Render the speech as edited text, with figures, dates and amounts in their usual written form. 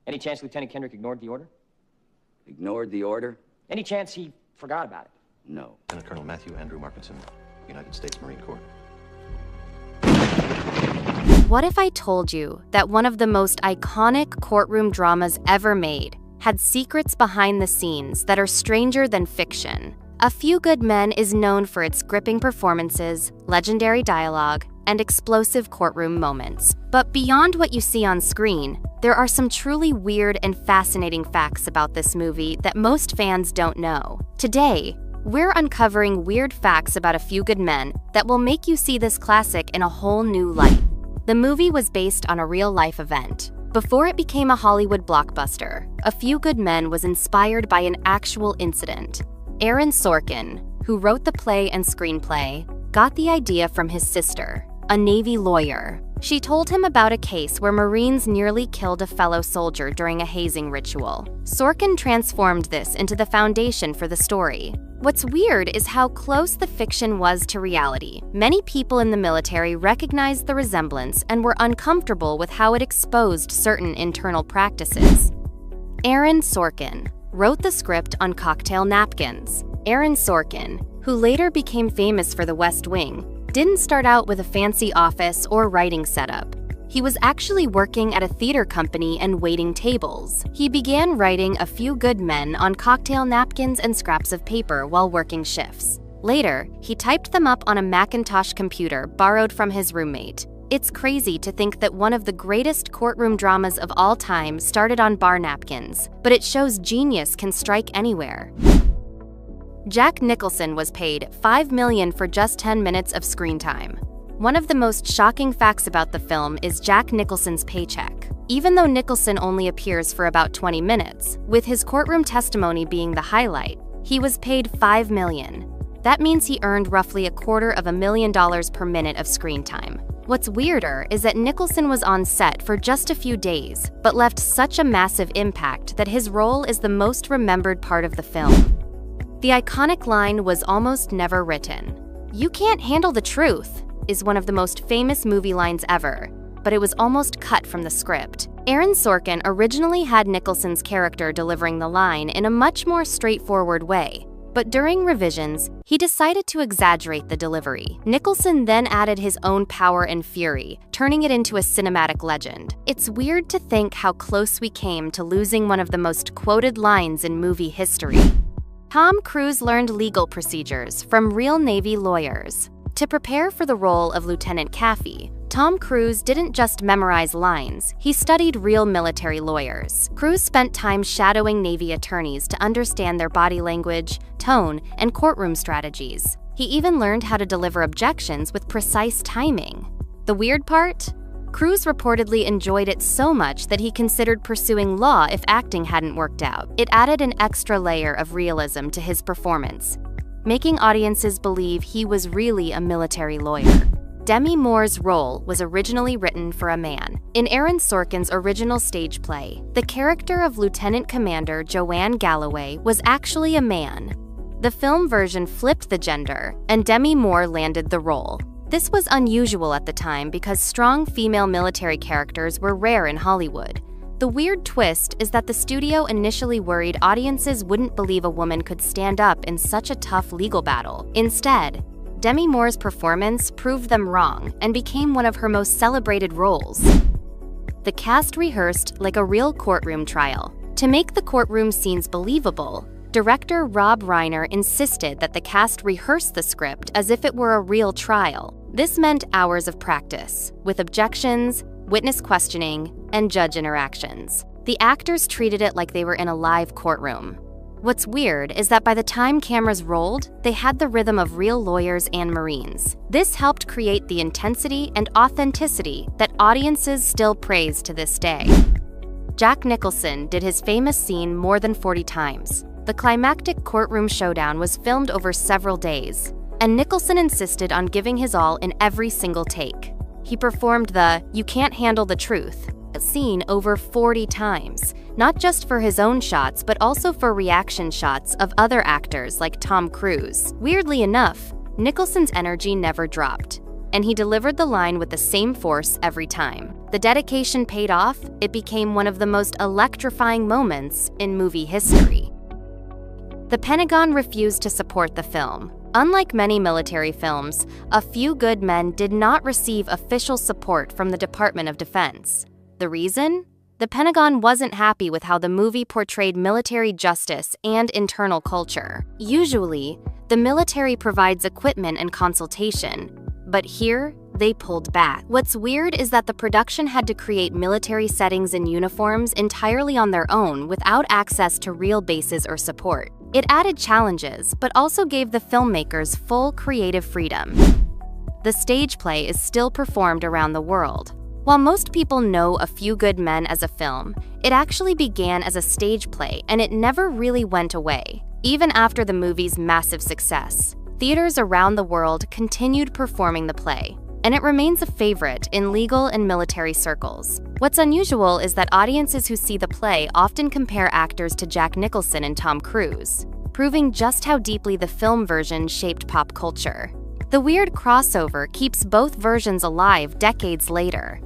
Any chance Lieutenant Kendrick ignored the order? Ignored the order? Any chance he forgot about it? No. Lieutenant Colonel Matthew Andrew Markinson, United States Marine Corps. What if I told you that one of the most iconic courtroom dramas ever made had secrets behind the scenes that are stranger than fiction? A Few Good Men is known for its gripping performances, legendary dialogue, and explosive courtroom moments. But beyond what you see on screen, there are some truly weird and fascinating facts about this movie that most fans don't know. Today, we're uncovering weird facts about A Few Good Men that will make you see this classic in a whole new light. The movie was based on a real-life event. Before it became a Hollywood blockbuster, A Few Good Men was inspired by an actual incident. Aaron Sorkin, who wrote the play and screenplay, got the idea from his sister, a Navy lawyer. She told him about a case where Marines nearly killed a fellow soldier during a hazing ritual. Sorkin transformed this into the foundation for the story. What's weird is how close the fiction was to reality. Many people in the military recognized the resemblance and were uncomfortable with how it exposed certain internal practices. Aaron Sorkin wrote the script on cocktail napkins. Aaron Sorkin, who later became famous for The West Wing, didn't start out with a fancy office or writing setup. He was actually working at a theater company and waiting tables. He began writing A Few Good Men on cocktail napkins and scraps of paper while working shifts. Later, he typed them up on a Macintosh computer borrowed from his roommate. It's crazy to think that one of the greatest courtroom dramas of all time started on bar napkins, but it shows genius can strike anywhere. Jack Nicholson was paid $5 million for just 10 minutes of screen time. One of the most shocking facts about the film is Jack Nicholson's paycheck. Even though Nicholson only appears for about 20 minutes, with his courtroom testimony being the highlight, he was paid $5 million. That means he earned roughly $250,000 per minute of screen time. What's weirder is that Nicholson was on set for just a few days, but left such a massive impact that his role is the most remembered part of the film. The iconic line was almost never written. "You can't handle the truth," is one of the most famous movie lines ever, but it was almost cut from the script. Aaron Sorkin originally had Nicholson's character delivering the line in a much more straightforward way, but during revisions, he decided to exaggerate the delivery. Nicholson then added his own power and fury, turning it into a cinematic legend. It's weird to think how close we came to losing one of the most quoted lines in movie history. Tom Cruise learned legal procedures from real Navy lawyers. To prepare for the role of Lieutenant Kaffee, Tom Cruise didn't just memorize lines, he studied real military lawyers. Cruise spent time shadowing Navy attorneys to understand their body language, tone, and courtroom strategies. He even learned how to deliver objections with precise timing. The weird part? Cruise reportedly enjoyed it so much that he considered pursuing law if acting hadn't worked out. It added an extra layer of realism to his performance, making audiences believe he was really a military lawyer. Demi Moore's role was originally written for a man. In Aaron Sorkin's original stage play, the character of Lieutenant Commander Joanne Galloway was actually a man. The film version flipped the gender, and Demi Moore landed the role. This was unusual at the time because strong female military characters were rare in Hollywood. The weird twist is that the studio initially worried audiences wouldn't believe a woman could stand up in such a tough legal battle. Instead, Demi Moore's performance proved them wrong and became one of her most celebrated roles. The cast rehearsed like a real courtroom trial. To make the courtroom scenes believable, director Rob Reiner insisted that the cast rehearse the script as if it were a real trial. This meant hours of practice, with objections, witness questioning, and judge interactions. The actors treated it like they were in a live courtroom. What's weird is that by the time cameras rolled, they had the rhythm of real lawyers and Marines. This helped create the intensity and authenticity that audiences still praise to this day. Jack Nicholson did his famous scene more than 40 times. The climactic courtroom showdown was filmed over several days, and Nicholson insisted on giving his all in every single take. He performed the "You can't handle the truth" scene over 40 times, not just for his own shots, but also for reaction shots of other actors like Tom Cruise. Weirdly enough, Nicholson's energy never dropped, and he delivered the line with the same force every time. The dedication paid off. It became one of the most electrifying moments in movie history. The Pentagon refused to support the film. Unlike many military films, A Few Good Men did not receive official support from the Department of Defense. The reason? The Pentagon wasn't happy with how the movie portrayed military justice and internal culture. Usually, the military provides equipment and consultation, but here, they pulled back. What's weird is that the production had to create military settings and uniforms entirely on their own without access to real bases or support. It added challenges, but also gave the filmmakers full creative freedom. The stage play is still performed around the world. While most people know A Few Good Men as a film, it actually began as a stage play and it never really went away. Even after the movie's massive success, theaters around the world continued performing the play, and it remains a favorite in legal and military circles. What's unusual is that audiences who see the play often compare actors to Jack Nicholson and Tom Cruise, proving just how deeply the film version shaped pop culture. The weird crossover keeps both versions alive decades later.